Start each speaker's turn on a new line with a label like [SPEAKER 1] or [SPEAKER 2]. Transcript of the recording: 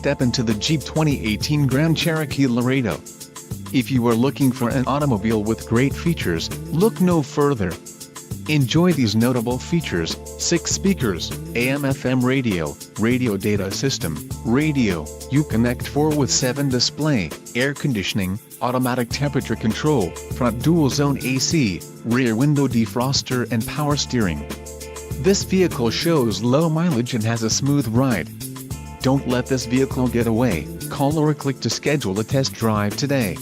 [SPEAKER 1] step into the Jeep 2018 Grand Cherokee Laredo. If you are looking for an automobile with great features, look no further. Enjoy these notable features: 6 speakers, AM/FM radio, radio data system, radio, Uconnect 4/7 display, air conditioning, automatic temperature control, front dual zone AC, rear window defroster and power steering. This vehicle shows low mileage and has a smooth ride. Don't let this vehicle get away. Call or click to schedule a test drive today.